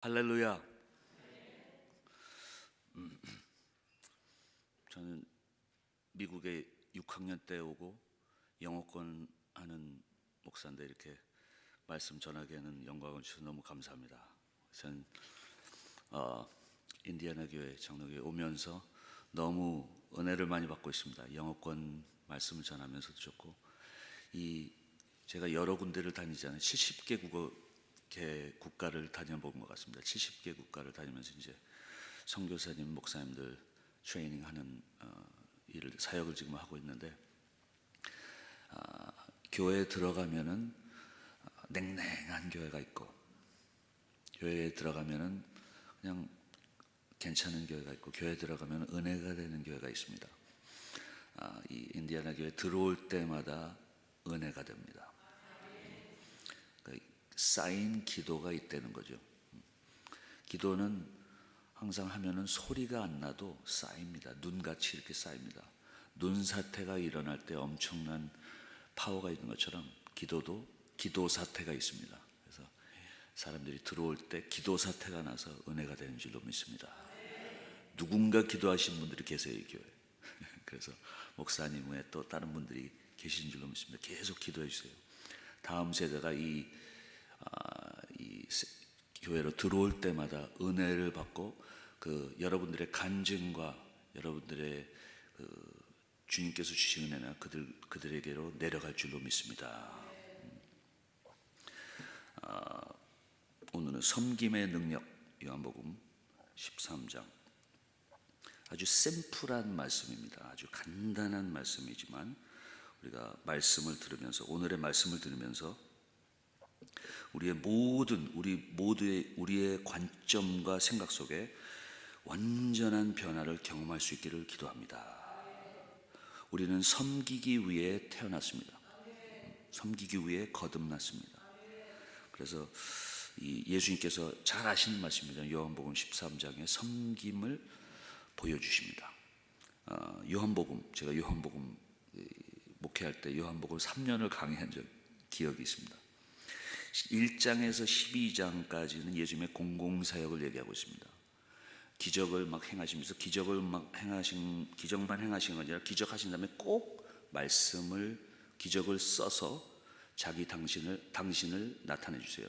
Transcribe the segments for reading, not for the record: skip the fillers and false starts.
할렐루야. 저는 미국에 6학년 때 오고 영어권 하는 목사인데 이렇게 말씀 전하기에는 영광을 주셔서 너무 감사합니다. 저는 인디애나 교회 장로교회 오면서 너무 은혜를 많이 받고 있습니다. 영어권 말씀을 전하면서도 좋고, 제가 여러 군데를 다니잖아요. 70개 국가를 다녀본 것 같습니다. 70개 국가를 다니면서 이제 선교사님, 목사님들 트레이닝하는 사역을 지금 하고 있는데, 교회에 들어가면은 냉랭한 교회가 있고, 교회에 들어가면은 그냥 괜찮은 교회가 있고, 교회에 들어가면 은혜가 되는 교회가 있습니다. 이 인디애나 교회 들어올 때마다 은혜가 됩니다. 쌓인 기도가 있다는 거죠. 기도는 항상 하면은 소리가 안 나도 쌓입니다. 눈같이 이렇게 쌓입니다. 눈사태가 일어날 때 엄청난 파워가 있는 것처럼 기도도 기도 사태가 있습니다. 그래서 사람들이 들어올 때 기도 사태가 나서 은혜가 되는 줄로 믿습니다. 누군가 기도하신 분들이 계세요, 이 교회. 그래서 목사님 외에 또 다른 분들이 계신 줄로 믿습니다. 계속 기도해 주세요. 다음 세대가 이 교회로 들어올 때마다 은혜를 받고, 여러분들의 간증과 여러분들의 주님께서 주신 은혜나 그들에게로 내려갈 줄로 믿습니다. 오늘은 섬김의 능력, 요한복음 13장. 아주 심플한 말씀입니다. 아주 간단한 말씀이지만 우리가 오늘의 말씀을 들으면서 우리의 관점과 생각 속에 완전한 변화를 경험할 수 있기를 기도합니다. 우리는 섬기기 위해 태어났습니다. 섬기기 위해 거듭났습니다. 그래서 예수님께서 잘 아시는 말씀입니다. 요한복음 13장에 섬김을 보여주십니다. 제가 요한복음 목회할 때 요한복음 3년을 강의한 기억이 있습니다. 1장에서 12장까지는 예수님의 공공사역을 얘기하고 있습니다. 기적을 막 행하시면서 기적만 행하신 게 아니라 기적하신 다음에 꼭 기적을 써서 당신을 나타내 주세요.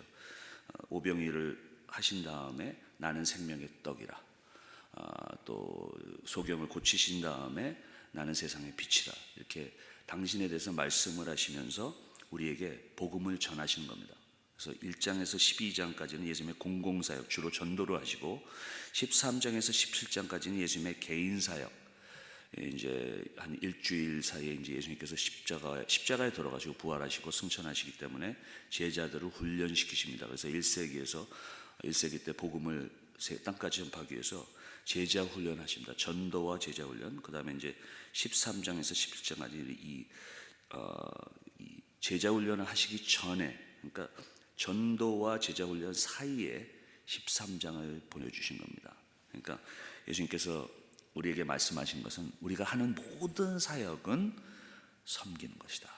오병이를 하신 다음에 나는 생명의 떡이라, 또 소경을 고치신 다음에 나는 세상의 빛이라, 이렇게 당신에 대해서 말씀을 하시면서 우리에게 복음을 전하시는 겁니다. 그래서 1장에서 12장까지는 예수님의 공공사역, 주로 전도를 하시고, 13장에서 17장까지는 예수님의 개인사역, 이제 한 일주일 사이에 이제 예수님께서 십자가에 돌아가시고 부활하시고 승천하시기 때문에 제자들을 훈련시키십니다. 그래서 1세기 때 복음을 땅까지 전파하기 위해서 제자 훈련하십니다. 전도와 제자 훈련. 그 다음에 이제 13장에서 17장까지 이 제자 훈련을 하시기 전에, 그러니까 전도와 제자 훈련 사이에 13장을 보내주신 겁니다. 그러니까 예수님께서 우리에게 말씀하신 것은 우리가 하는 모든 사역은 섬기는 것이다.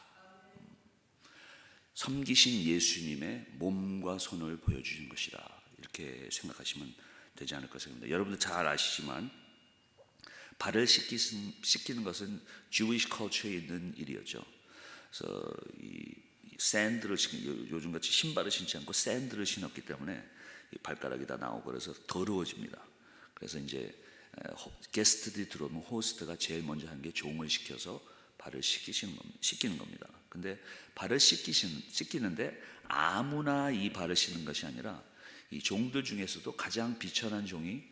섬기신 예수님의 몸과 손을 보여주신 것이다. 이렇게 생각하시면 되지 않을까 생각합니다. 여러분들 잘 아시지만 발을 씻기는 것은 Jewish culture에 있는 일이었죠. 그래서 요즘같이 신발을 신지 않고 샌들을 신었기 때문에 발가락이 다 나오고 그래서 더러워집니다. 그래서 이제 게스트들이 들어오면 호스트가 제일 먼저 하는 게 종을 시켜서 발을 씻기는 겁니다. 근데 발을 씻기는데 아무나 이 발을 씻는 것이 아니라 이 종들 중에서도 가장 비천한 종이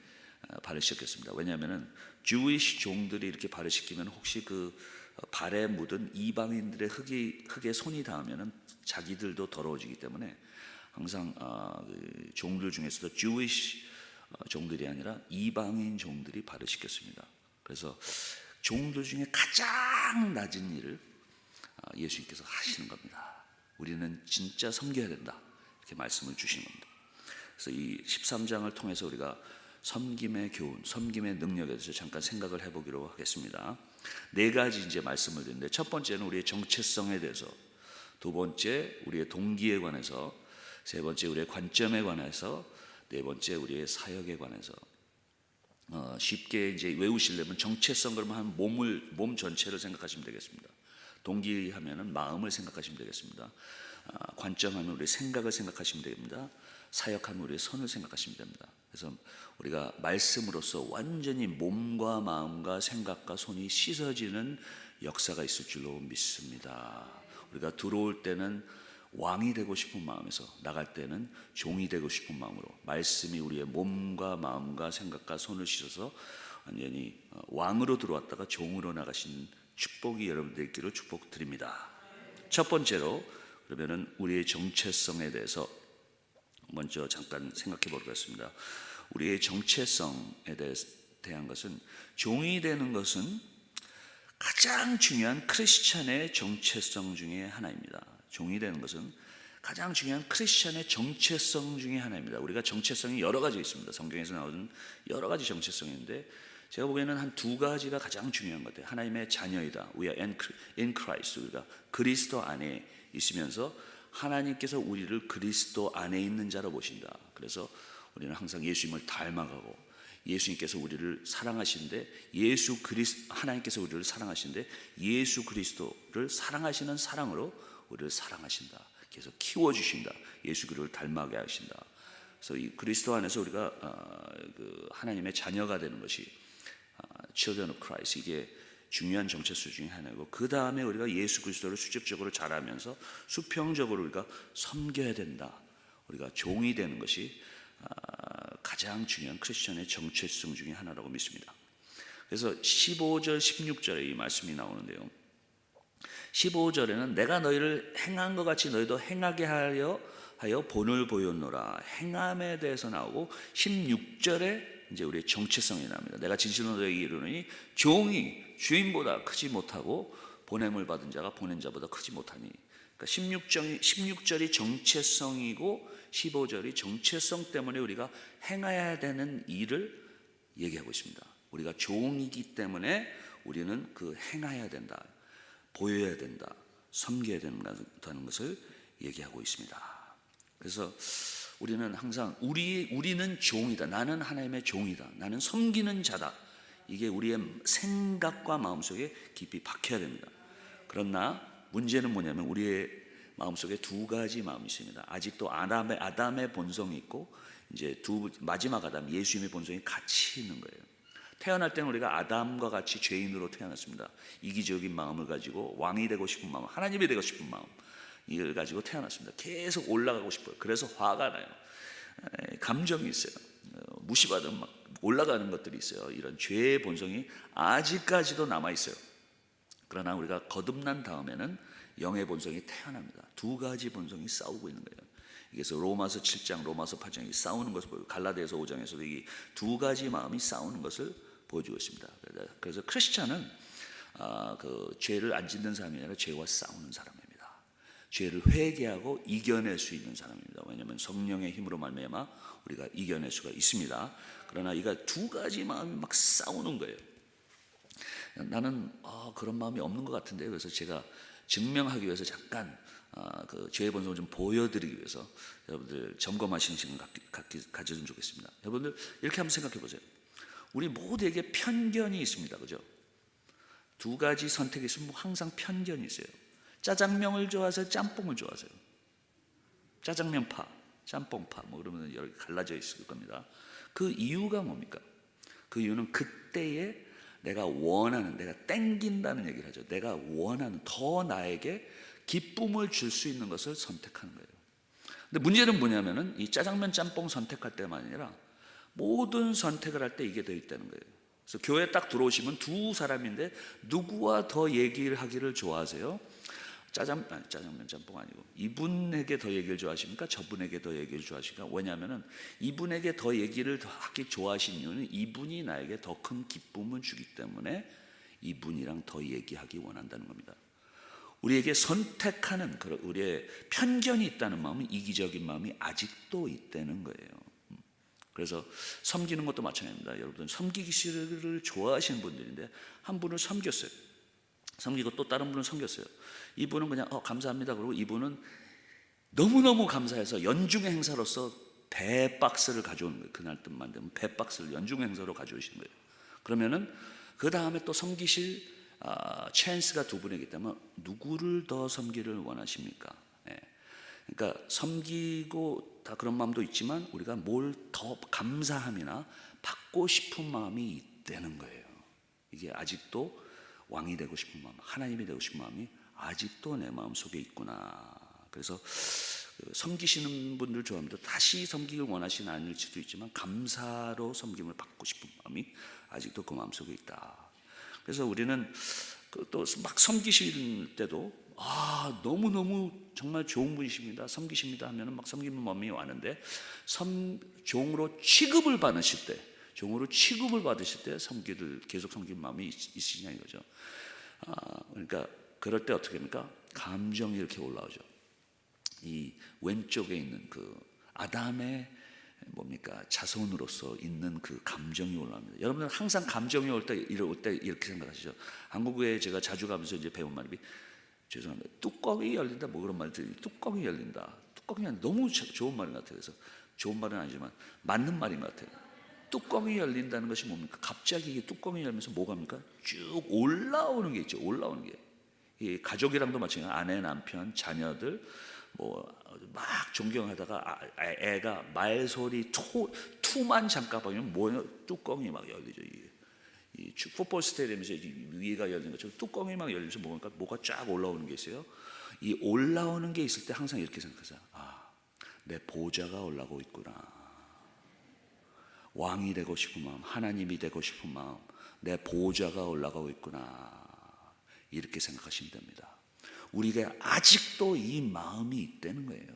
발을 씻겼습니다. 왜냐하면 주이시 종들이 이렇게 발을 씻기면 혹시 발에 묻은 이방인들의 흙에 손이 닿으면 자기들도 더러워지기 때문에 항상 종들 중에서도 주이시 종들이 아니라 이방인 종들이 발을 씻겼습니다. 그래서 종들 중에 가장 낮은 일을 예수님께서 하시는 겁니다. 우리는 진짜 섬겨야 된다, 이렇게 말씀을 주신 겁니다. 그래서 이 13장을 통해서 우리가 섬김의 교훈, 섬김의 능력에 대해서 잠깐 생각을 해보기로 하겠습니다. 4가지 이제 말씀을 드렸는데, 첫 번째는 우리의 정체성에 대해서, 두 번째 우리의 동기에 관해서, 세 번째 우리의 관점에 관해서, 네 번째, 우리의 사역에 관해서 쉽게 이제 외우시려면 정체성 그러면 한 몸 전체를 생각하시면 되겠습니다. 동기하면은 마음을 생각하시면 되겠습니다. 관점하면 우리의 생각을 생각하시면 됩니다. 사역하면 우리의 선을 생각하시면 됩니다. 그래서 우리가 말씀으로써 완전히 몸과 마음과 생각과 손이 씻어지는 역사가 있을 줄로 믿습니다. 우리가 들어올 때는 왕이 되고 싶은 마음에서 나갈 때는 종이 되고 싶은 마음으로 말씀이 우리의 몸과 마음과 생각과 손을 씻어서 완전히 왕으로 들어왔다가 종으로 나가신 축복이 여러분들 있기를 축복드립니다. 첫 번째로 그러면은 우리의 정체성에 대해서 먼저 잠깐 생각해 보겠습니다. 우리의 정체성에 대한 것은, 종이 되는 것은 가장 중요한 크리스찬의 정체성 중에 하나입니다. 종이 되는 것은 가장 중요한 크리스찬의 정체성 중에 하나입니다. 우리가 정체성이 여러 가지 있습니다. 성경에서 나오는 여러 가지 정체성이 있는데 제가 보기에는 한 두 가지가 가장 중요한 것 같아요. 하나님의 자녀이다. We are in Christ. 우리가 그리스도 안에 있으면서 하나님께서 우리를 그리스도 안에 있는 자로 보신다. 그래서 우리는 항상 예수님을 닮아가고, 예수님께서 우리를 사랑하시는데 하나님께서 우리를 사랑하시는데 예수 그리스도를 사랑하시는 사랑으로 우리를 사랑하신다. 계속 키워주신다. 예수 그리스도를 닮아가게 하신다. 그래서 이 그리스도 안에서 우리가 하나님의 자녀가 되는 것이 Children of Christ, 이게 중요한 정체성 중에 하나이고, 그 다음에 우리가 예수 그리스도를 수직적으로 잘하면서 수평적으로 우리가 섬겨야 된다. 우리가 종이 되는 것이 가장 중요한 크리스천의 정체성 중에 하나라고 믿습니다. 그래서 15절 16절에 이 말씀이 나오는데요, 15절에는 내가 너희를 행한 것 같이 너희도 행하게 하여 본을 보였노라, 행함에 대해서 나오고, 16절에 이제 우리의 정체성이 나옵니다. 내가 진실로 너희에게 이르노니 종이 주인보다 크지 못하고 보냄을 받은 자가 보낸 자보다 크지 못하니. 그러니까 16절이 정체성이고 15절이 정체성 때문에 우리가 행해야 되는 일을 얘기하고 있습니다. 우리가 종이기 때문에 우리는 그 행해야 된다, 보여야 된다, 섬겨야 된다는 것을 얘기하고 있습니다. 그래서 우리는 항상 우리는 종이다, 나는 하나님의 종이다, 나는 섬기는 자다, 이게 우리의 생각과 마음속에 깊이 박혀야 됩니다. 그러나 문제는 뭐냐면 우리의 마음속에 두 가지 마음이 있습니다. 아직도 아담의 본성이 있고, 이제 마지막 아담 예수님의 본성이 같이 있는 거예요. 태어날 때는 우리가 아담과 같이 죄인으로 태어났습니다. 이기적인 마음을 가지고 왕이 되고 싶은 마음, 하나님이 되고 싶은 마음, 이걸 가지고 태어났습니다. 계속 올라가고 싶어요. 그래서 화가 나요. 감정이 있어요. 무시받으면 막 올라가는 것들이 있어요. 이런 죄의 본성이 아직까지도 남아 있어요. 그러나 우리가 거듭난 다음에는 영의 본성이 태어납니다. 두 가지 본성이 싸우고 있는 거예요. 그래서 로마서 7장, 로마서 8장이 싸우는 것을 보여요. 갈라디아서 5장에서도 이 두 가지 마음이 싸우는 것을 보여주고 있습니다. 그래서 크리스찬은 그 죄를 안 짓는 사람이 아니라 죄와 싸우는 사람입니다. 죄를 회개하고 이겨낼 수 있는 사람입니다. 왜냐하면 성령의 힘으로 말미암아 우리가 이겨낼 수가 있습니다. 그러나 이가 두 가지 마음이 막 싸우는 거예요. 나는 그런 마음이 없는 것 같은데, 그래서 제가 증명하기 위해서 잠깐 그 죄의 본성을 좀 보여드리기 위해서 여러분들 점검하시는 시간 가져주면 좋겠습니다. 여러분들 이렇게 한번 생각해 보세요. 우리 모두에게 편견이 있습니다. 그죠? 두 가지 선택이 있으면 항상 편견이 있어요. 짜장면을 좋아하세요? 짬뽕을 좋아하세요? 짜장면파, 짬뽕파, 뭐 그러면 여러 개 갈라져 있을 겁니다. 그 이유가 뭡니까? 그 이유는 그때에 내가 원하는, 내가 땡긴다는 얘기를 하죠. 내가 원하는, 더 나에게 기쁨을 줄 수 있는 것을 선택하는 거예요. 근데 문제는 뭐냐면은 이 짜장면, 짬뽕 선택할 때만 아니라 모든 선택을 할 때 이게 더 있다는 거예요. 그래서 교회에 딱 들어오시면 두 사람인데 누구와 더 얘기를 하기를 좋아하세요? 짜장면 짬뽕 아니고 이분에게 더 얘기를 좋아하십니까? 저분에게 더 얘기를 좋아하십니까? 왜냐하면 이분에게 더 얘기를 하기 좋아하시는 이유는 이분이 나에게 더 큰 기쁨을 주기 때문에 이분이랑 더 얘기하기 원한다는 겁니다. 우리에게 선택하는 우리의 편견이 있다는 마음은 이기적인 마음이 아직도 있다는 거예요. 그래서 섬기는 것도 마찬가지입니다. 여러분 섬기기를 좋아하시는 분들인데 한 분을 섬겼어요. 섬기고 또 다른 분을 섬겼어요. 이분은 그냥 감사합니다 그러고, 이분은 너무너무 감사해서 연중의 행사로서 배 박스를 가져오는 거예요. 그날 뜻만 되면 배 박스를 연중 행사로 가져오시는 거예요. 그러면은 그 다음에 또 섬기실 찬스가 두 분이기 때문에 누구를 더 섬기를 원하십니까? 예. 그러니까 섬기고 다 그런 마음도 있지만 우리가 뭘 더 감사함이나 받고 싶은 마음이 있다는 거예요. 이게 아직도 왕이 되고 싶은 마음, 하나님이 되고 싶은 마음이 아직도 내 마음 속에 있구나. 그래서 섬기시는 분들 좋아합니다. 다시 섬기길 원하시는 않을 수도 있지만 감사로 섬김을 받고 싶은 마음이 아직도 그 마음 속에 있다. 그래서 우리는 또 막 섬기실 때도 너무너무 정말 좋은 분이십니다, 섬기십니다 하면은 막 섬기는 마음이 왔는데 종으로 취급을 받으실 때, 종으로 취급을 받으실 때 계속 섬기는 마음이 있으시냐 이거죠. 그러니까 그럴 때 어떻게 합니까? 감정이 이렇게 올라오죠. 이 왼쪽에 있는 그 아담의 자손으로서 있는 그 감정이 올라옵니다. 여러분들 항상 감정이 올 때 이렇게 생각하시죠. 한국에 제가 자주 가면서 이제 배운 말이, 죄송합니다, 뚜껑이 열린다, 뭐 그런 말 들으니 뚜껑이 열린다. 뚜껑이 너무 좋은 말인 것 같아요. 그래서 좋은 말은 아니지만 맞는 말인 것 같아요. 뚜껑이 열린다는 것이 뭡니까? 갑자기 이게 뚜껑이 열면서 뭐가 합니까? 쭉 올라오는 게 있죠. 올라오는 게. 이 가족이랑도 마찬가지예요. 아내, 남편, 자녀들 막 존경하다가 애가 말소리 투만 잠깐 보면 뚜껑이 막 열리죠. 이 풋볼 스테디움에서 위가 열리는 것처럼 뚜껑이 막 열리면서 뭐가 쫙 올라오는 게 있어요. 이 올라오는 게 있을 때 항상 이렇게 생각하세요. 내 보좌가 올라오고 있구나. 왕이 되고 싶은 마음, 하나님이 되고 싶은 마음, 내 보좌가 올라가고 있구나. 이렇게 생각하시면 됩니다. 우리가 아직도 이 마음이 있다는 거예요.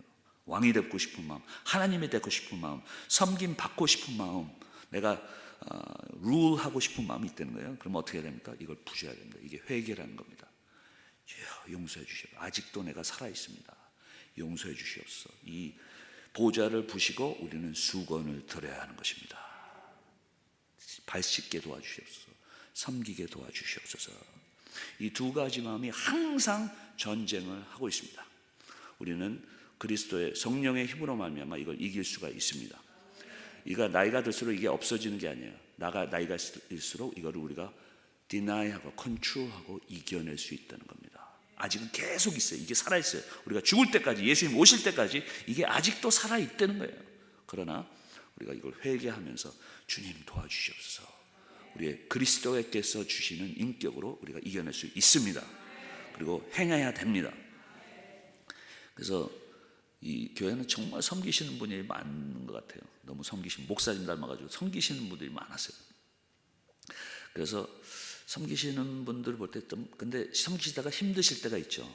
왕이 되고 싶은 마음, 하나님이 되고 싶은 마음, 섬김 받고 싶은 마음, 내가 룰하고 싶은 마음이 있다는 거예요. 그럼 어떻게 해야 됩니까? 이걸 부셔야 됩니다. 이게 회개라는 겁니다. 용서해 주시옵소서. 아직도 내가 살아있습니다. 용서해 주시옵소서. 이 보좌를 부시고 우리는 수건을 드려야 하는 것입니다. 발 씻게 도와주시옵소서. 섬기게 도와주시옵소서. 이 두 가지 마음이 항상 전쟁을 하고 있습니다. 우리는 그리스도의 성령의 힘으로 말미암아 이걸 이길 수가 있습니다. 이가 나이가 들수록 이게 없어지는 게 아니에요. 나이가 들수록 이거를 우리가 디나이하고 컨트롤하고 이겨낼 수 있다는 겁니다. 아직은 계속 있어요. 이게 살아있어요. 우리가 죽을 때까지, 예수님 오실 때까지 이게 아직도 살아있다는 거예요. 그러나 우리가 이걸 회개하면서 주님 도와주시옵소서. 우리의 그리스도께서 주시는 인격으로 우리가 이겨낼 수 있습니다. 그리고 행해야 됩니다. 그래서 이 교회는 정말 섬기시는 분이 많은 것 같아요. 너무 섬기시는 목사님 닮아가지고 섬기시는 분들이 많았어요. 그래서 섬기시는 분들 볼 때 좀, 근데 섬기시다가 힘드실 때가 있죠.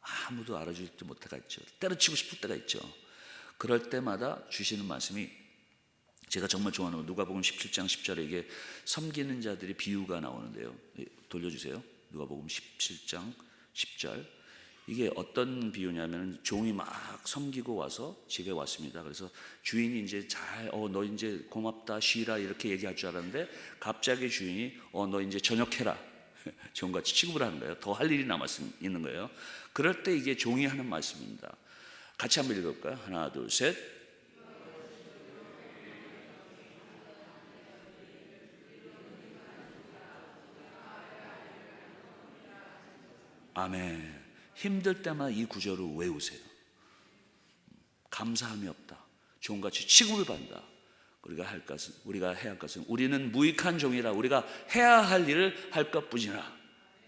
아무도 알아주지 못할 때가 있죠. 때려치고 싶을 때가 있죠. 그럴 때마다 주시는 말씀이, 제가 정말 좋아하는 거, 누가복음 17장 10절에 이게 섬기는 자들의 비유가 나오는데요. 돌려주세요. 누가복음 17장 10절. 이게 어떤 비유냐면, 종이 막 섬기고 와서 집에 왔습니다. 그래서 주인이 이제 너 이제 고맙다, 쉬라 이렇게 얘기할 줄 알았는데 갑자기 주인이 너 이제 저녁해라 종같이 취급을 하는 거예요. 더 할 일이 있는 거예요. 그럴 때 이게 종이 하는 말씀입니다. 같이 한번 읽어볼까요? 하나, 둘, 셋. 아멘. 힘들 때마다 이 구절을 외우세요. 감사함이 없다, 종같이 취급을 받는다. 우리가 해야 할 것은 우리는 무익한 종이라 우리가 해야 할 일을 할 것뿐이라.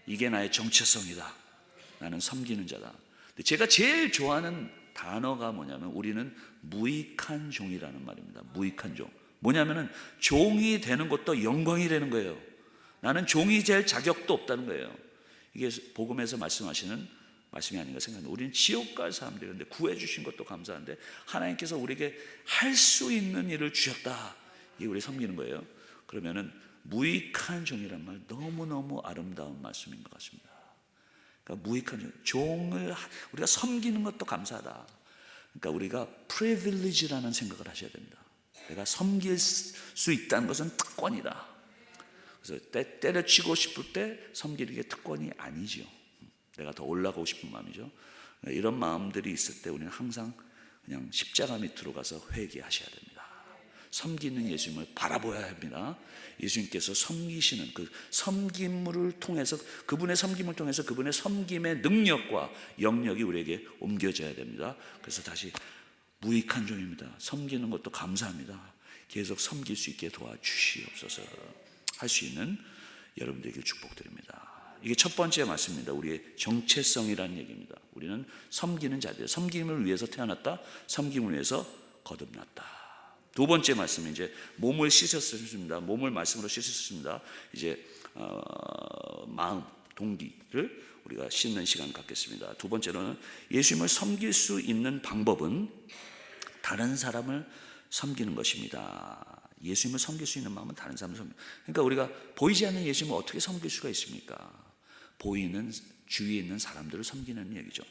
이게 나의 정체성이다. 나는 섬기는 자다. 근데 제가 제일 좋아하는 단어가 뭐냐면, 우리는 무익한 종이라는 말입니다. 무익한 종. 뭐냐면은 종이 되는 것도 영광이 되는 거예요. 나는 종이 될 자격도 없다는 거예요. 이게 복음에서 말씀하시는 말씀이 아닌가 생각합니다. 우리는 지옥 갈 사람들인데 구해 주신 것도 감사한데 하나님께서 우리에게 할 수 있는 일을 주셨다. 이게 우리 섬기는 거예요. 그러면은 무익한 종이란 말, 너무너무 아름다운 말씀인 것 같습니다. 그러니까 무익한 종을 우리가 섬기는 것도 감사하다. 그러니까 우리가 privilege라는 생각을 하셔야 됩니다. 내가 섬길 수 있다는 것은 특권이다. 그래서 때려치고 싶을 때 섬기는 게 특권이 아니죠. 내가 더 올라가고 싶은 마음이죠. 이런 마음들이 있을 때 우리는 항상 그냥 십자가 밑으로 가서 회개하셔야 됩니다. 섬기는 예수님을 바라보아야 합니다. 예수님께서 섬기시는 그 섬김을 통해서, 그분의 섬김을 통해서 그분의 섬김의 능력과 영역이 우리에게 옮겨져야 됩니다. 그래서 다시 무익한 종입니다. 섬기는 것도 감사합니다. 계속 섬길 수 있게 도와주시옵소서. 할 수 있는 여러분들에게 축복드립니다. 이게 첫 번째 말씀입니다. 우리의 정체성이라는 얘기입니다. 우리는 섬기는 자들, 섬김을 위해서 태어났다, 섬김을 위해서 거듭났다. 두 번째 말씀은 이제 몸을 씻었습니다. 몸을 말씀으로 씻었습니다. 이제 마음, 동기를 우리가 씻는 시간 갖겠습니다. 두 번째로는 예수님을 섬길 수 있는 방법은 다른 사람을 섬기는 것입니다. 예수님을 섬길 수 있는 마음은 다른 사람을 섬기는. 그러니까 우리가 보이지 않는 예수님을 어떻게 섬길 수가 있습니까? 보이는 주위에 있는 사람들을 섬기는 얘기죠.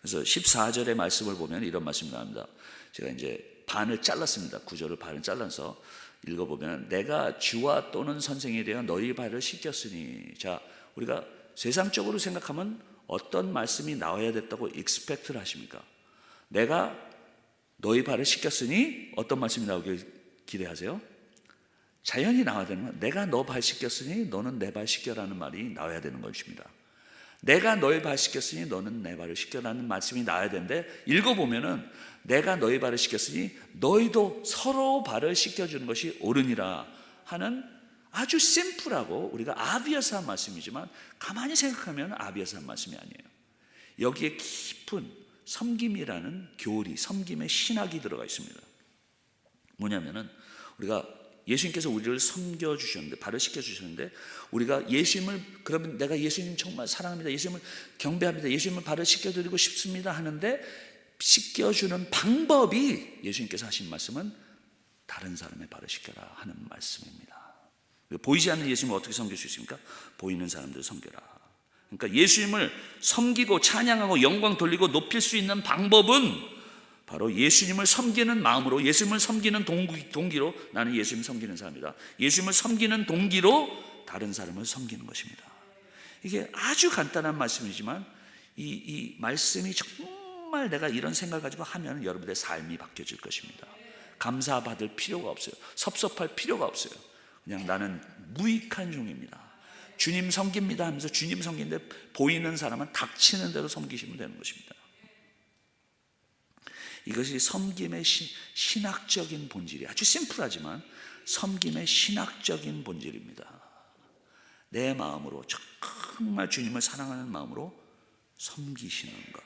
그래서 14절의 말씀을 보면 이런 말씀이 나옵니다. 제가 이제 반을 잘랐습니다. 구절을 반을 잘라서 읽어보면, 내가 주와 또는 선생에 대한 너희 발을 씻겼으니. 자, 우리가 세상적으로 생각하면 어떤 말씀이 나와야 됐다고 expect를 하십니까? 내가 너희 발을 씻겼으니 어떤 말씀이 나오길 기대하세요? 자연히 나와야 되는 건, 내가 너 발 씻겼으니 너는 내 발 씻겨라는 말이 나와야 되는 것입니다. 내가 너의 발 씻겼으니 너는 내 발을 씻겨라는 말씀이 나와야 되는데, 읽어보면은 내가 너의 발을 씻겼으니 너희도 서로 발을 씻겨주는 것이 옳으니라 하는 아주 심플하고 우리가 아비어스한 말씀이지만, 가만히 생각하면 아비어스한 말씀이 아니에요. 여기에 깊은 섬김이라는 교리, 섬김의 신학이 들어가 있습니다. 뭐냐면은, 우리가 예수님께서 우리를 섬겨주셨는데, 발을 씻겨주셨는데, 우리가 예수님을, 그러면 내가 예수님 정말 사랑합니다, 예수님을 경배합니다, 예수님을 발을 씻겨드리고 싶습니다 하는데, 씻겨주는 방법이 예수님께서 하신 말씀은 다른 사람의 발을 씻겨라 하는 말씀입니다. 보이지 않는 예수님을 어떻게 섬길 수 있습니까? 보이는 사람들을 섬겨라. 그러니까 예수님을 섬기고 찬양하고 영광 돌리고 높일 수 있는 방법은 바로 예수님을 섬기는 마음으로, 예수님을 섬기는 동기로, 나는 예수님 섬기는 사람이다, 예수님을 섬기는 동기로 다른 사람을 섬기는 것입니다. 이게 아주 간단한 말씀이지만 이 말씀이 정말 내가 이런 생각을 가지고 하면 여러분의 삶이 바뀌어질 것입니다. 감사받을 필요가 없어요. 섭섭할 필요가 없어요. 그냥 나는 무익한 종입니다, 주님 섬깁니다 하면서 주님 섬기는데, 보이는 사람은 닥치는 대로 섬기시면 되는 것입니다. 이것이 섬김의 신학적인 본질이, 아주 심플하지만 섬김의 신학적인 본질입니다. 내 마음으로, 정말 주님을 사랑하는 마음으로 섬기시는 것.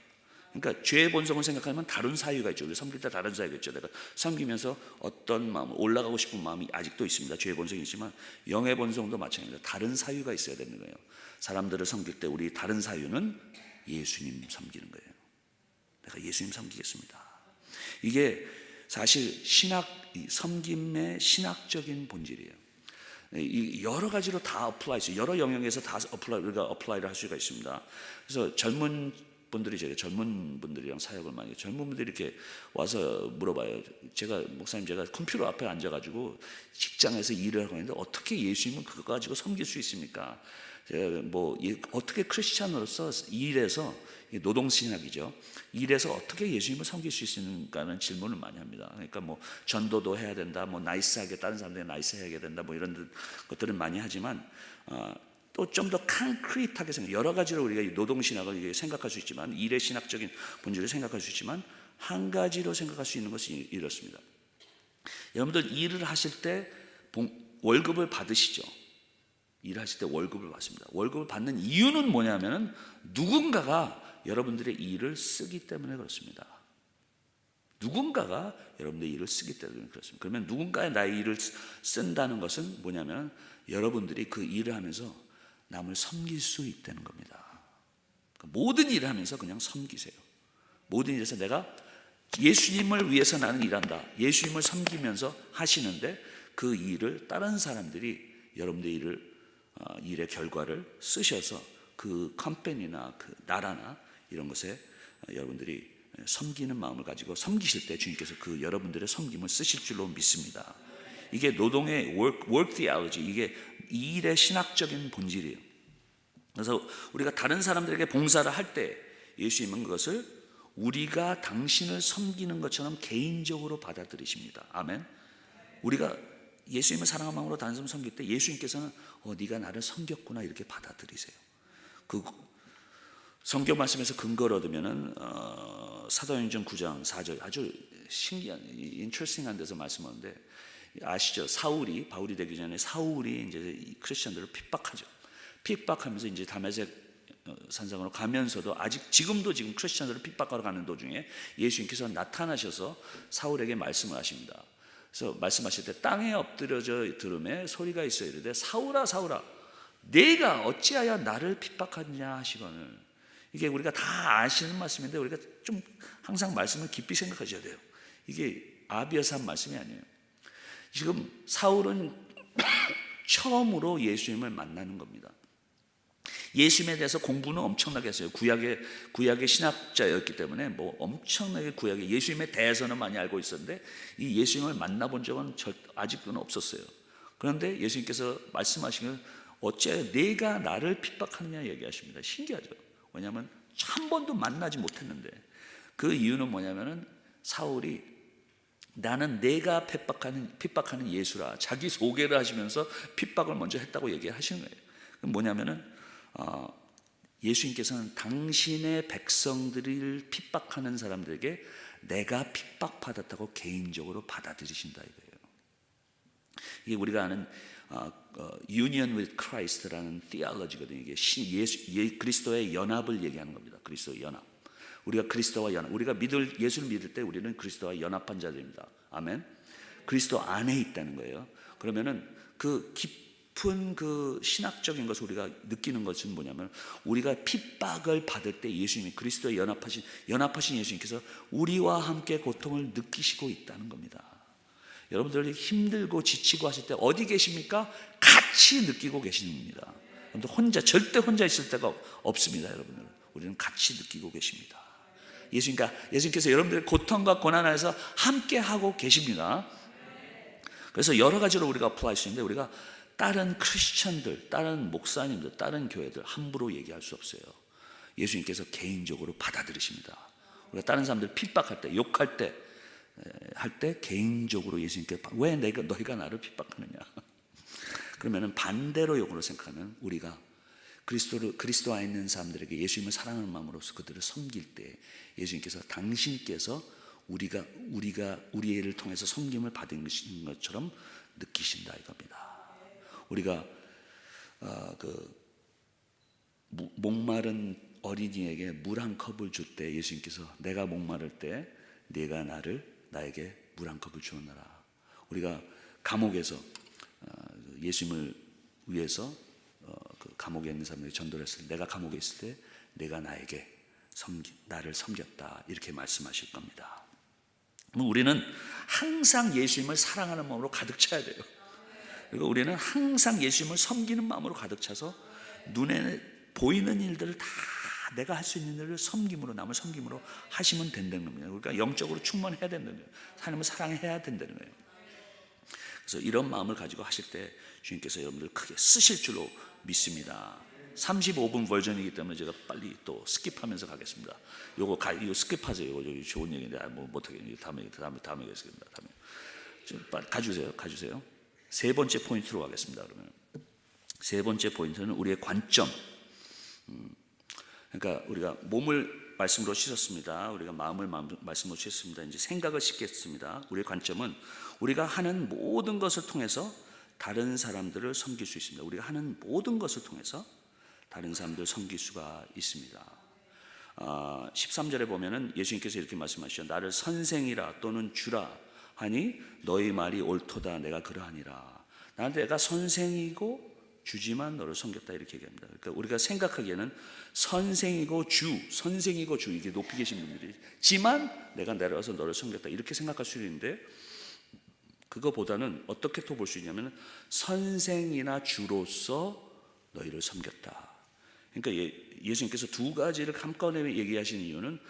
그러니까 죄의 본성을 생각하면 다른 사유가 있죠. 우리 섬길 때 다른 사유가 있죠. 내가 섬기면서 어떤 마음, 올라가고 싶은 마음이 아직도 있습니다. 죄의 본성이 있지만 영의 본성도 마찬가지입니다. 다른 사유가 있어야 되는 거예요. 사람들을 섬길 때 우리 다른 사유는 예수님 섬기는 거예요. 내가 예수님 섬기겠습니다. 이게 사실 섬김의 신학적인 본질이에요. 여러 가지로 다 어플라이 있어요. 여러 영역에서 다 우리가 어플라이를 할 수가 있습니다. 그래서 젊은 분들이랑 사역을 많이 해요. 젊은 분들이 이렇게 와서 물어봐요. 목사님, 제가 컴퓨터 앞에 앉아가지고 직장에서 일을 하고 있는데 어떻게 예수님은 그거 가지고 섬길 수 있습니까? 제가 어떻게 크리스찬으로서 일에서, 노동신학이죠, 일에서 어떻게 예수님을 섬길 수 있을까라는 질문을 많이 합니다. 그러니까 전도도 해야 된다, 나이스하게 다른 사람들이 나이스해야 된다, 이런 것들은 많이 하지만, 또 좀 더 콘크리트하게 여러 가지로 우리가 노동신학을 생각할 수 있지만, 일의 신학적인 본질을 생각할 수 있지만, 한 가지로 생각할 수 있는 것이 이렇습니다. 여러분들 일을 하실 때 월급을 받으시죠? 일하실 때 월급을 받습니다. 월급을 받는 이유는 뭐냐면 누군가가 여러분들의 일을 쓰기 때문에 그렇습니다. 누군가가 여러분들의 일을 쓰기 때문에 그렇습니다. 그러면 누군가의 나의 일을 쓴다는 것은 뭐냐면 여러분들이 그 일을 하면서 남을 섬길 수 있다는 겁니다. 모든 일을 하면서 그냥 섬기세요. 모든 일에서 내가 예수님을 위해서 나는 일한다, 예수님을 섬기면서 하시는데, 그 일을 다른 사람들이 여러분들의 일의 결과를 쓰셔서 그 컴퍼니나 그 나라나 이런 것에 여러분들이 섬기는 마음을 가지고 섬기실 때 주님께서 그 여러분들의 섬김을 쓰실 줄로 믿습니다. 이게 노동의 work theology, 이게 일의 신학적인 본질이에요. 그래서 우리가 다른 사람들에게 봉사를 할 때 예수님은 그것을 우리가 당신을 섬기는 것처럼 개인적으로 받아들이십니다. 아멘. 우리가 예수님을 사랑하는 마음으로 다른 사람 섬길 때 예수님께서는 네가 나를 섬겼구나 이렇게 받아들이세요. 그 성경 말씀에서 근거를 얻으면은 사도행전 9장 4절 아주 신기한 인트레스팅한 데서 말씀하는데, 아시죠? 바울이 되기 전에 사울이 이제 크리스천들을 핍박하죠. 핍박하면서 이제 다메섹 산상으로 가면서도 지금도 크리스천들을 핍박하러 가는 도중에 예수님께서 나타나셔서 사울에게 말씀을 하십니다. 그래서 말씀하실 때 땅에 엎드려져 들음에 소리가 있어 이르되 사울아 사울아 네가 어찌하여 나를 핍박하느냐 하시거늘. 이게 우리가 다 아시는 말씀인데 우리가 좀 항상 말씀을 깊이 생각하셔야 돼요. 이게 아비에서 한 말씀이 아니에요. 지금 사울은 처음으로 예수님을 만나는 겁니다. 예수님에 대해서 공부는 엄청나게 했어요. 구약의 신학자였기 때문에 엄청나게 예수님에 대해서는 많이 알고 있었는데 이 예수님을 만나본 적은 아직도는 없었어요. 그런데 예수님께서 말씀하신 건 어째 내가 나를 핍박하느냐 얘기하십니다. 신기하죠. 왜냐하면 한 번도 만나지 못했는데, 그 이유는 뭐냐면은 사울이 나는 내가 핍박하는 예수라 자기 소개를 하시면서 핍박을 먼저 했다고 얘기하시는 거예요. 뭐냐면은 예수님께서는 당신의 백성들을 핍박하는 사람들에게 내가 핍박받았다고 개인적으로 받아들이신다 이거예요. 이게 우리가 아는 Union with Christ라는 theology거든요. 이게 그리스도의 연합을 얘기하는 겁니다. 그리스도의 연합. 우리가 그리스도와 연합. 우리가 예수를 믿을 때 우리는 그리스도와 연합한 자들입니다. 아멘. 그리스도 안에 있다는 거예요. 그러면은 그 깊은 그 신학적인 것을 우리가 느끼는 것은 뭐냐면, 우리가 핍박을 받을 때 예수님이 그리스도에 연합하신 예수님께서 우리와 함께 고통을 느끼시고 있다는 겁니다. 여러분들이 힘들고 지치고 하실 때 어디 계십니까? 같이 느끼고 계시는 겁니다. 여러분들 절대 혼자 있을 때가 없습니다. 여러분들 우리는 같이 느끼고 계십니다. 예수님께서 여러분들의 고통과 고난 안에서 함께 하고 계십니다. 그래서 여러 가지로 우리가 apply 수 있는데, 우리가 다른 크리스천들, 다른 목사님들, 다른 교회들 함부로 얘기할 수 없어요. 예수님께서 개인적으로 받아들이십니다. 우리가 다른 사람들 핍박할 때, 욕할 때, 개인적으로 예수님께 왜 너희가 나를 핍박하느냐? 그러면은 반대로 욕으로 생각하는 우리가 그리스도 안에 있는 사람들에게 예수님을 사랑하는 마음으로서 그들을 섬길 때 예수님께서 당신께서 우리가 우리 애를 통해서 섬김을 받은 것처럼 느끼신다 이겁니다. 우리가 목마른 어린이에게 물 한 컵을 줄 때 예수님께서 내가 목마를 때 네가 나에게 물 한 컵을 주었노라. 우리가 감옥에서 예수님을 위해서 그 감옥에 있는 사람들에게 전도를 했을 때, 내가 감옥에 있을 때 내가 나를 섬겼다 이렇게 말씀하실 겁니다. 우리는 항상 예수님을 사랑하는 마음으로 가득 차야 돼요. 그리고 우리는 항상 예수님을 섬기는 마음으로 가득 차서 눈에 보이는 일들을 다 내가 할 수 있는 일을 남을 섬김으로 하시면 된다는 겁니다. 그러니까 영적으로 충만해야 된다는 거예요. 하나님을 사랑해야 된다는 거예요. 그래서 이런 마음을 가지고 하실 때 주님께서 여러분들 크게 쓰실 줄로 믿습니다. 35분 버전이기 때문에 제가 빨리 또 스킵하면서 가겠습니다. 이거 스킵하세요. 이거 좋은 얘기인데 못하겠네요. 다음에 하겠습니다. 좀 빨리 가주세요. 세 번째 포인트로 가겠습니다. 그러면 세 번째 포인트는 우리의 관점. 그러니까 우리가 몸을 말씀으로 씻었습니다. 우리가 마음을 말씀으로 씻었습니다. 이제 생각을 씻겠습니다. 우리의 관점은 우리가 하는 모든 것을 통해서 다른 사람들을 섬길 수 있습니다. 우리가 하는 모든 것을 통해서 다른 사람들을 섬길 수가 있습니다. 13절에 보면은 예수님께서 이렇게 말씀하시죠. 나를 선생이라 또는 주라 하니 너희 말이 옳도다. 내가 그러하니라. 내가 선생이고 주지만 너를 섬겼다 이렇게 얘기합니다. 그러니까 우리가 생각하기에는 선생이고 주 이게 높이 계신 분들이지만 내가 내려와서 너를 섬겼다 이렇게 생각할 수 있는데, 그거보다는 어떻게 또 볼 수 있냐면 선생이나 주로서 너희를 섬겼다. 그러니까 예수님께서 두 가지를 한꺼번에 얘기하시는 이유는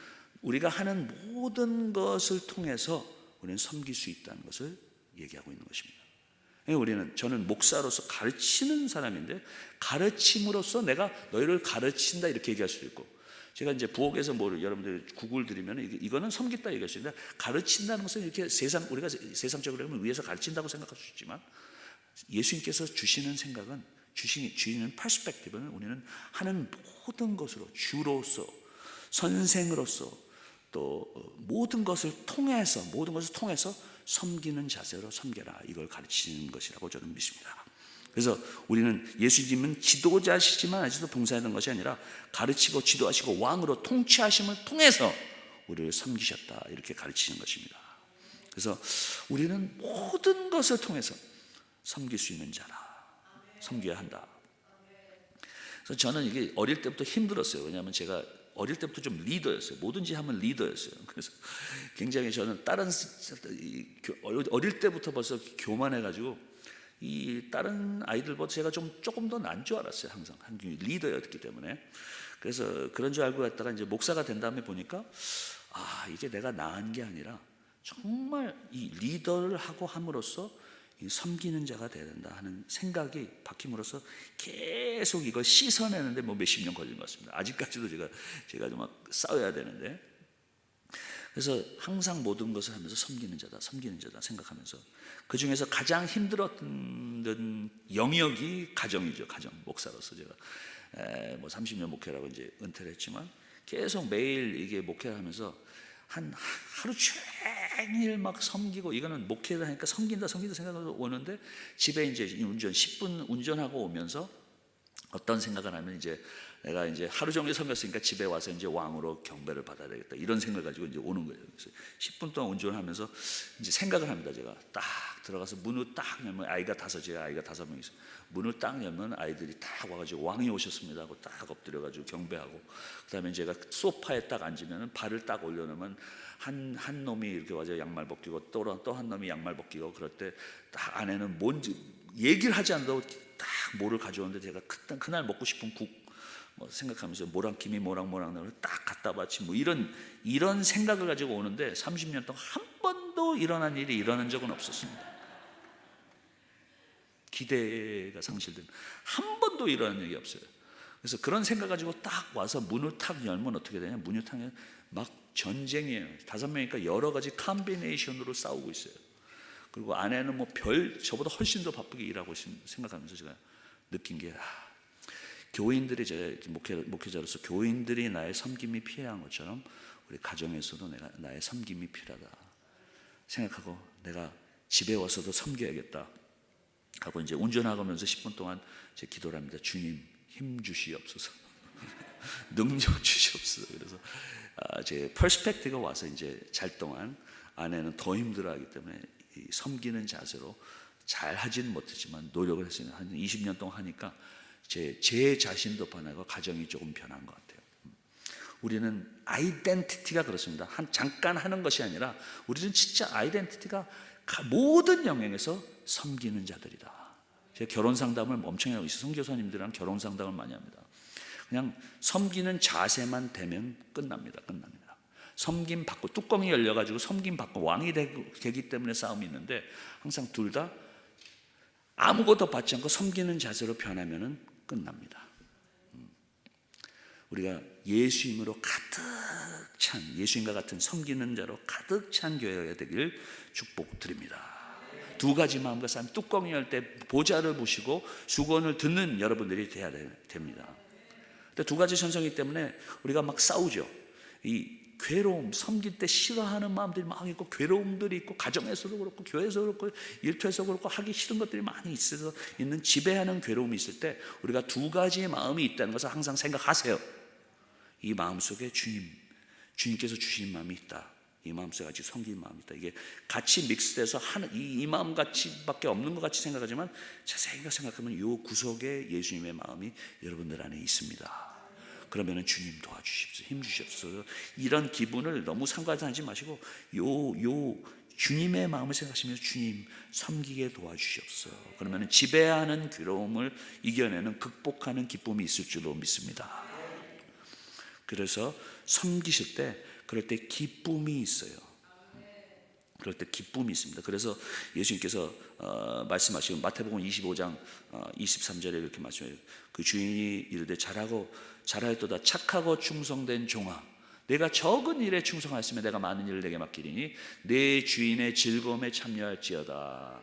우리가 하는 모든 것을 통해서 우리는 섬길 수 있다는 것을 얘기하고 있는 것입니다. 저는 목사로서 가르치는 사람인데 가르침으로써 내가 너희를 가르친다 이렇게 얘기할 수도 있고, 제가 이제 부엌에서 뭐 여러분들 구글 들으면 이거는 섬겼다 이것입니다. 가르친다는 것은 이렇게 우리가 세상적으로 하면 위에서 가르친다고 생각할 수 있지만, 예수님께서 주시는 생각은, 주시는 퍼스펙티브는 우리는 하는 모든 것으로, 주로서, 선생으로서, 또 모든 것을 통해서 섬기는 자세로 섬겨라, 이걸 가르치는 것이라고 저는 믿습니다. 그래서 우리는, 예수님은 지도자시지만 아직도 봉사하는 것이 아니라 가르치고 지도하시고 왕으로 통치하심을 통해서 우리를 섬기셨다, 이렇게 가르치는 것입니다. 그래서 우리는 모든 것을 통해서 섬길 수 있는 자라, 섬겨야 한다. 그래서 저는 이게 어릴 때부터 힘들었어요. 왜냐하면 제가 어릴 때부터 좀 리더였어요. 뭐든지 하면 리더였어요. 그래서 굉장히 저는 어릴 때부터 벌써 교만해가지고 이 다른 아이들보다 제가 조금 더 난 줄 알았어요. 항상 리더였기 때문에. 그래서 그런 줄 알고 갔다가 이제 목사가 된 다음에 보니까, 이게 내가 나은 게 아니라 정말 이 리더를 하고 함으로써 섬기는 자가 되어야 된다 하는 생각이 바뀜으로써 계속 이걸 씻어내는데 뭐 몇십 년 걸린 것 같습니다. 아직까지도 제가 좀 막 싸워야 되는데, 그래서 항상 모든 것을 하면서 섬기는 자다 생각하면서, 그 중에서 가장 힘들었던 영역이 가정이죠. 가정. 목사로서 제가 뭐 30년 목회라고 이제 은퇴를 했지만, 계속 매일 이게 목회를 하면서 하루 종일 막 섬기고, 이거는 목회를 하니까 섬긴다 생각하고 오는데, 집에 이제 10분 운전하고 오면서 어떤 생각을 하면, 이제 내가 이제 하루 종일 섬겼으니까 집에 와서 이제 왕으로 경배를 받아야 되겠다, 이런 생각을 가지고 이제 오는 거예요. 그래서 10분 동안 운전을 하면서 이제 생각을 합니다. 제가 딱 들어가서 문을 딱 열면, 아이가 5명 있어요. 문을 딱 열면 아이들이 딱 와가지고 왕이 오셨습니다 하고 딱 엎드려가지고 경배하고, 그 다음에 제가 소파에 딱 앉으면 발을 딱 올려놓으면 한 놈이 이렇게 와서 양말 벗기고, 또 한 놈이 양말 벗기고, 그럴 때 딱 안에는 뭔지 얘기를 하지 않아도 딱 뭐를 가져오는데, 제가 그날 먹고 싶은 국 뭐 생각하면서 김이 모락모락 딱 갖다 바치, 뭐 이런 생각을 가지고 오는데, 30년 동안 한 번도 일어난 일이 일어난 적은 없었습니다. 기대가 상실된, 한 번도 일어난 적이 없어요. 그래서 그런 생각 가지고 딱 와서 문을 탁 열면 어떻게 되냐, 문을 탁 열면 막 전쟁이에요. 5명이니까 여러 가지 컴비네이션으로 싸우고 있어요. 그리고 아내는 뭐 저보다 훨씬 더 바쁘게 일하고 생각하면서 제가 느낀 게, 교인들이, 제가 목회자로서 교인들이 나의 섬김이 필요한 것처럼 우리 가정에서도 나의 섬김이 필요하다 생각하고, 내가 집에 와서도 섬겨야겠다 하고 이제 운전하면서 10분 동안 제 기도를 합니다. 주님, 힘 주시옵소서. 능력 주시옵소서. 그래서 제 퍼스펙티브가 와서 이제 잘 동안 아내는 더 힘들어하기 때문에 이 섬기는 자세로 잘 하지는 못했지만 노력을 했으니까 한 20년 동안 하니까 제 자신도 변하고 가정이 조금 변한 것 같아요. 우리는 아이덴티티가 그렇습니다. 잠깐 하는 것이 아니라 우리는 진짜 아이덴티티가 모든 영역에서 섬기는 자들이다. 제가 결혼 상담을 엄청 하고 있어요. 선교사님들이랑 결혼 상담을 많이 합니다. 그냥 섬기는 자세만 되면 끝납니다. 섬김 받고, 뚜껑이 열려가지고 섬김 받고 왕이 되기 때문에 싸움이 있는데, 항상 둘 다 아무것도 받지 않고 섬기는 자세로 변하면 끝납니다. 우리가 예수님으로 가득 찬, 예수님과 같은 섬기는 자로 가득 찬 교회가 되기를 축복드립니다. 두 가지 마음과 싸움, 뚜껑이 열 때 보좌를 보시고 수건을 듣는 여러분들이 되어야 됩니다. 근데 두 가지 전성이기 때문에 우리가 막 싸우죠. 이 괴로움, 섬길 때 싫어하는 마음들이 막 있고, 괴로움들이 있고, 가정에서도 그렇고 교회에서도 그렇고 일터에서 그렇고 하기 싫은 것들이 많이 있어서 있는 지배하는 괴로움이 있을 때, 우리가 두 가지의 마음이 있다는 것을 항상 생각하세요. 이 마음 속에 주님께서 주신 마음이 있다. 이 마음 속에 같이 섬길 마음이 있다. 이게 같이 믹스돼서 이 마음 같이밖에 없는 것 같이 생각하지만, 자세히 생각하면 이 구석에 예수님의 마음이 여러분들 안에 있습니다. 그러면은 주님 도와주십시오, 힘 주십시오, 이런 기분을 너무 상관하지 마시고 요 주님의 마음을 생각하시면서 주님 섬기게 도와주시옵소서. 그러면은 지배하는 괴로움을 이겨내는, 극복하는 기쁨이 있을 줄로 믿습니다. 그래서 섬기실 때, 그럴 때 기쁨이 있어요. 그럴 때 기쁨이 있습니다. 그래서 예수님께서 말씀하시고 마태복음 25장 23절에 이렇게 말씀해요. 그 주인이 이르되 잘하였도다 착하고 충성된 종아, 내가 적은 일에 충성하였으면 내가 많은 일을 내게 맡기리니 내 주인의 즐거움에 참여할지어다.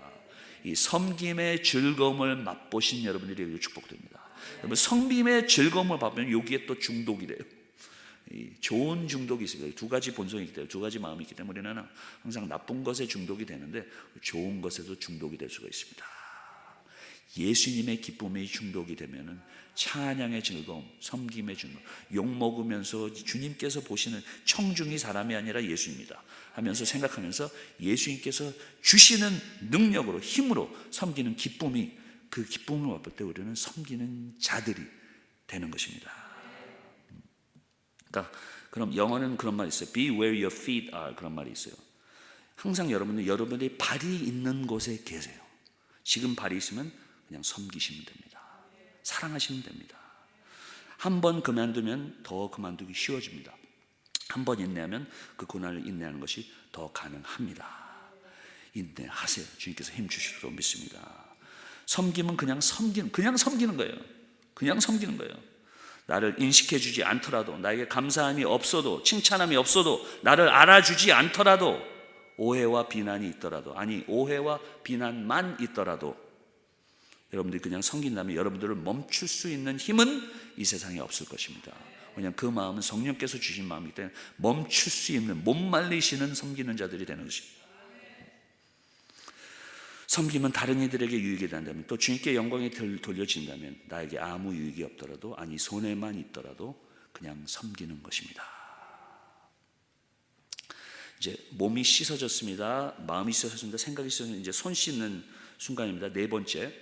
이 섬김의 즐거움을 맛보신 여러분들이 축복됩니다. 여러분, 섬김의 즐거움을 맛보면 여기에 또 중독이 돼요. 좋은 중독이 있습니다. 두 가지 본성이 있기 때문에, 두 가지 마음이 있기 때문에 우리는 항상 나쁜 것에 중독이 되는데 좋은 것에도 중독이 될 수가 있습니다. 예수님의 기쁨이 중독이 되면은 찬양의 즐거움, 섬김의 즐거움, 욕 먹으면서 주님께서 보시는 청중이 사람이 아니라 예수입니다 하면서 생각하면서 예수님께서 주시는 능력으로, 힘으로 섬기는 기쁨이, 그 기쁨을 맛볼 때 우리는 섬기는 자들이 되는 것입니다. 그러니까 그럼 영어는 그런 말이 있어요. Be where your feet are. 그런 말이 있어요. 항상 여러분들이 발이 있는 곳에 계세요. 지금 발이 있으면 그냥 섬기시면 됩니다. 사랑하시면 됩니다. 한 번 그만두면 더 그만두기 쉬워집니다. 한 번 인내하면 그 고난을 인내하는 것이 더 가능합니다. 인내하세요. 주님께서 힘 주시도록 믿습니다. 섬김은 그냥 섬기는 거예요. 그냥 섬기는 거예요. 나를 인식해 주지 않더라도, 나에게 감사함이 없어도, 칭찬함이 없어도, 나를 알아주지 않더라도, 오해와 비난이 있더라도, 아니 오해와 비난만 있더라도 여러분들이 그냥 섬긴다면 여러분들을 멈출 수 있는 힘은 이 세상에 없을 것입니다. 왜냐하면 그 마음은 성령께서 주신 마음이기 때문에 멈출 수 있는, 못 말리시는 섬기는 자들이 되는 것입니다. 섬김은 다른 이들에게 유익이 된다면, 또 주님께 영광이 돌려진다면 나에게 아무 유익이 없더라도, 아니 손해만 있더라도 그냥 섬기는 것입니다. 이제 몸이 씻어졌습니다. 마음이 씻어졌습니다. 생각이 씻어졌습니다. 이제 손 씻는 순간입니다. 네 번째,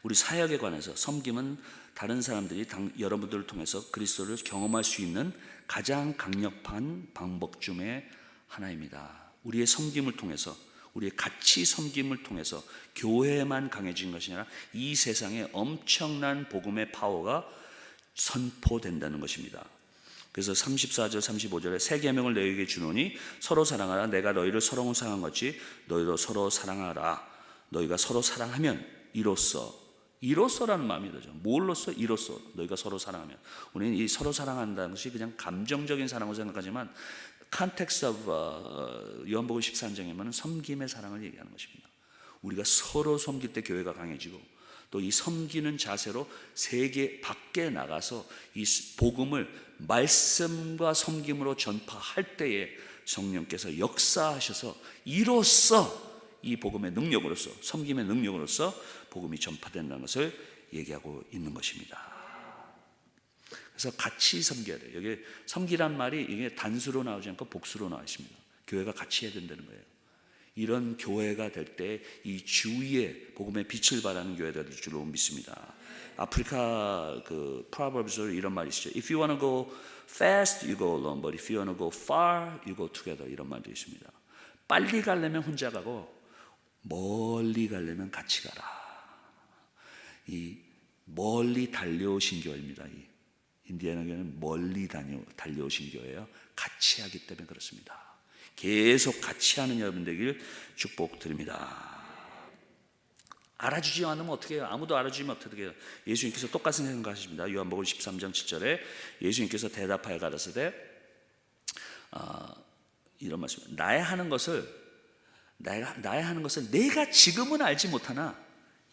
우리 사역에 관해서 섬김은 다른 사람들이 여러분들을 통해서 그리스도를 경험할 수 있는 가장 강력한 방법 중에 하나입니다. 우리의 섬김을 통해서, 우리의 같이 섬김을 통해서 교회만 강해진 것이 아니라 이 세상에 엄청난 복음의 파워가 선포된다는 것입니다. 그래서 34절 35절에 새 계명을 너희에게 주노니 서로 사랑하라. 내가 너희를 서로 사랑한 것이 너희도 서로 사랑하라. 너희가 서로 사랑하면 이로써라는 마음이 들죠. 뭘로써? 이로써. 너희가 서로 사랑하면. 우리는 이 서로 사랑한다는 것이 그냥 감정적인 사랑으로 생각하지만 컨텍스트 오브 요한복음 13장에는 섬김의 사랑을 얘기하는 것입니다. 우리가 서로 섬길 때 교회가 강해지고, 또 이 섬기는 자세로 세계 밖에 나가서 이 복음을 말씀과 섬김으로 전파할 때에 성령께서 역사하셔서 이로써, 이 복음의 능력으로서, 섬김의 능력으로서 복음이 전파된다는 것을 얘기하고 있는 것입니다. 그래서 같이 섬겨야 돼요. 여기 섬기란 말이 이게 단수로 나오지 않고 복수로 나와 있습니다. 교회가 같이 해야 된다는 거예요. 이런 교회가 될 때 이 주위에 복음의 빛을 발하는 교회가 될 줄로 믿습니다. 아프리카 그 프로버브스에 이런 말이 있죠. If you want to go fast, you go alone. But if you want to go far, you go together. 이런 말도 있습니다. 빨리 가려면 혼자 가고 멀리 가려면 같이 가라. 이 멀리 달려오신 교회입니다. 이 인디애나 교회는 멀리 달려오신 교회예요. 같이 하기 때문에 그렇습니다. 계속 같이 하는 여러분 되길 축복드립니다. 알아주지 않으면 어떻게 해요? 아무도 알아주면 어떻게 해요? 예수님께서 똑같은 생각하십니다. 요한복음 13장 7절에 예수님께서 대답하여 가라사대 이런 말씀, 나의 하는 것을 내가 지금은 알지 못하나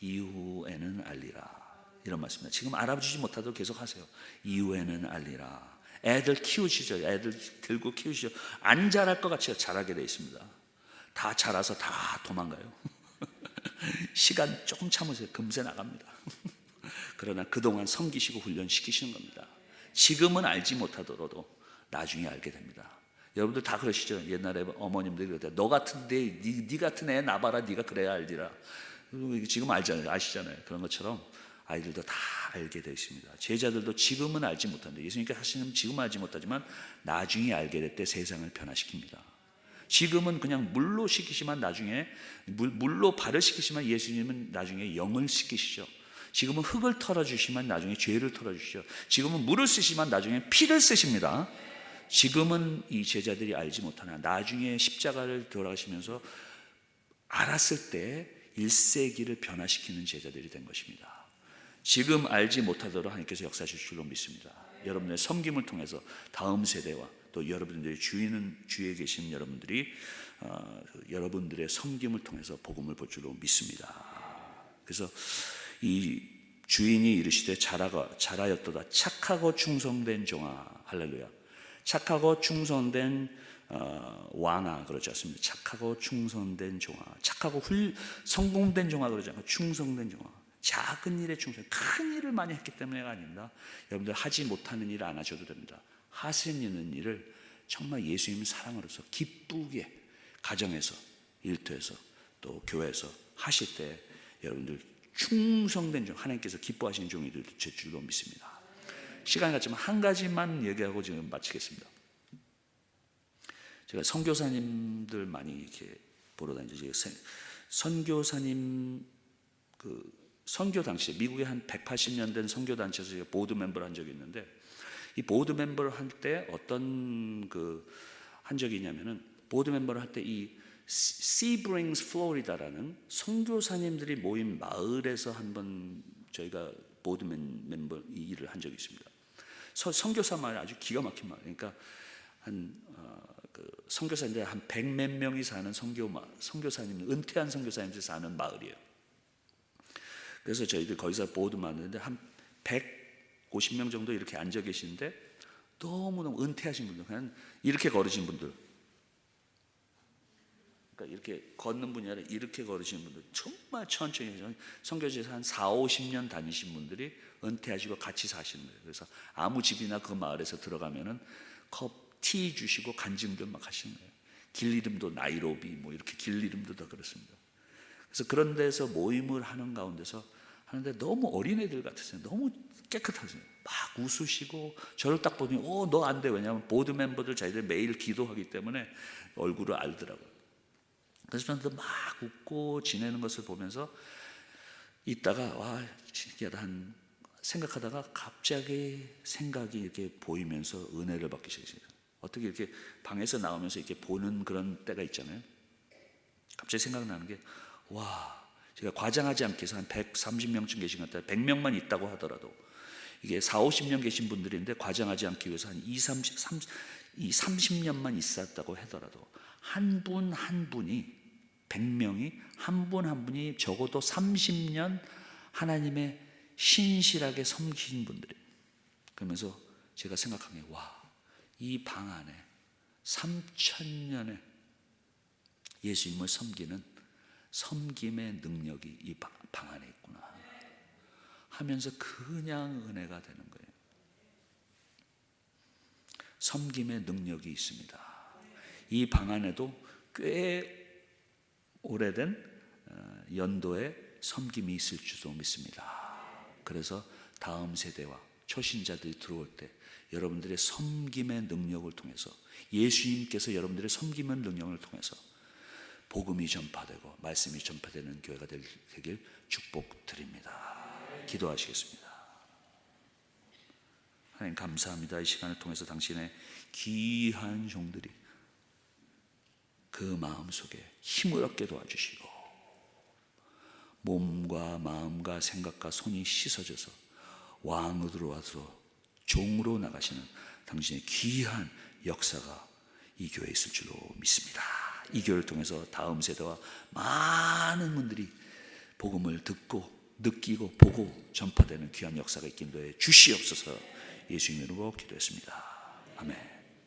이후에는 알리라. 이런 말씀입니다. 지금 알아주지 못하도록 계속 하세요. 이후에는 알리라. 애들 키우시죠. 애들 들고 키우시죠. 안 자랄 것 같이 자라게 되어 있습니다. 다 자라서 다 도망가요. 시간 조금 참으세요. 금세 나갑니다. 그러나 그동안 섬기시고 훈련시키시는 겁니다. 지금은 알지 못하더라도 나중에 알게 됩니다. 여러분들 다 그러시죠. 옛날에 어머님들이 그랬대요. 너 같은데 네 같은 애 나봐라. 네가 그래야 알리라. 지금 아시잖아요. 그런 것처럼 아이들도 다 알게 되어 있습니다. 제자들도 지금은 알지 못한다. 예수님께서 하시는 지금은 알지 못하지만 나중에 알게 될 때 세상을 변화시킵니다. 지금은 그냥 물로 씻기시면 나중에 물로 발을 씻기시면 예수님은 나중에 영을 씻기시죠. 지금은 흙을 털어주시면 나중에 죄를 털어주시죠. 지금은 물을 쓰시면 나중에 피를 쓰십니다. 지금은 이 제자들이 알지 못하나 나중에 십자가를 돌아가시면서 알았을 때 1세기를 변화시키는 제자들이 된 것입니다. 지금 알지 못하도록 하나님께서 역사하실 줄로 믿습니다. 여러분의 섬김을 통해서 다음 세대와 또 여러분들의 주위에 계신 여러분들이 여러분들의 섬김을 통해서 복음을 볼 줄로 믿습니다. 그래서 이 주인이 이르시되 잘하였도다 착하고 충성된 종아. 할렐루야. 착하고 충성된 왕아 그러지 않습니다. 착하고 충성된 종아. 착하고 성공된 종아 그러지 않고 충성된 종아. 작은 일에 충성, 큰 일을 많이 했기 때문에가 아닙니다. 여러분들 하지 못하는 일을 안 하셔도 됩니다. 하시는 일을 정말 예수님 사랑으로서 기쁘게 가정에서, 일터에서, 또 교회에서 하실 때 여러분들 충성된 종, 하나님께서 기뻐하시는 종이 될 줄로 믿습니다. 시간이 갔지만 한 가지만 얘기하고 지금 마치겠습니다. 제가 선교사님들 많이 이렇게 보러 다니죠. 선교사님 선교 당시에 미국에 한 180년 된 선교 단체에서 제가 보드 멤버를 한 적이 있는데, 이 보드 멤버를 할 때 어떤 한 적이 있냐면은, 보드 멤버를 할 때 이 Sebrings 플로리다라는 선교사님들이 모인 마을에서 한번 저희가 보드 멤버 일을 한 적이 있습니다. 선교사 마을 아주 기가 막힌 마을. 그러니까 선교사님들 한 100몇 명이 사는 선교사님, 은퇴한 선교사님들이 사는 마을이에요. 그래서 저희들 거기서 보드 만드는데 한 150명 정도 이렇게 앉아 계시는데, 너무너무 은퇴하신 분들, 그냥 이렇게 걸으신 분들, 그러니까 이렇게 걷는 분이 아니라 이렇게 걸으시는 분들, 정말 천천히 선교지에서 한 40-50년 다니신 분들이 은퇴하시고 같이 사시는 거예요. 그래서 아무 집이나 그 마을에서 들어가면은 티 주시고 간증들 막 하시는 거예요. 길 이름도 나이로비 뭐 이렇게 길 이름도 다 그렇습니다. 그래서 그런 데서 모임을 하는 가운데서 하는데 너무 어린애들 같으세요. 너무 깨끗하세요. 막 웃으시고 저를 딱 보더니 너 안 돼. 왜냐하면 보드 멤버들 자기들 매일 기도하기 때문에 얼굴을 알더라고요. 그래서 저한테 막 웃고 지내는 것을 보면서 있다가 와 신기하다 한 생각하다가 갑자기 생각이 이렇게 보이면서 은혜를 받기 시작했어요. 어떻게 이렇게 방에서 나오면서 이렇게 보는 그런 때가 있잖아요. 갑자기 생각나는 게, 와, 제가 과장하지 않게 해서 한 130명쯤 계신 것 같아요. 100명만 있다고 하더라도 이게 40-50년 계신 분들인데 과장하지 않기 위해서 한 30년만 있었다고 하더라도 한 분 한 분이 100명이 한 분 한 분이 적어도 30년 하나님의 신실하게 섬긴 분들이에요. 그러면서 제가 생각한 게, 와, 이 방 안에 3000년의 예수님을 섬기는 섬김의 능력이 이 방 안에 있구나 하면서 그냥 은혜가 되는 거예요. 섬김의 능력이 있습니다. 이 방 안에도 꽤 오래된 연도의 섬김이 있을 줄도 믿습니다. 그래서 다음 세대와 초신자들이 들어올 때 여러분들의 섬김의 능력을 통해서, 예수님께서 여러분들의 섬김의 능력을 통해서 복음이 전파되고 말씀이 전파되는 교회가 되길 축복드립니다. 기도하시겠습니다. 하나님 감사합니다. 이 시간을 통해서 당신의 귀한 종들이 그 마음속에 힘을 얻게 도와주시고 몸과 마음과 생각과 손이 씻어져서 왕으로 와서 종으로 나가시는 당신의 귀한 역사가 이 교회에 있을 줄로 믿습니다. 이 교회를 통해서 다음 세대와 많은 분들이 복음을 듣고 느끼고 보고 전파되는 귀한 역사가 있긴 해 주시옵소서. 예수 이름으로 기도했습니다. 아멘.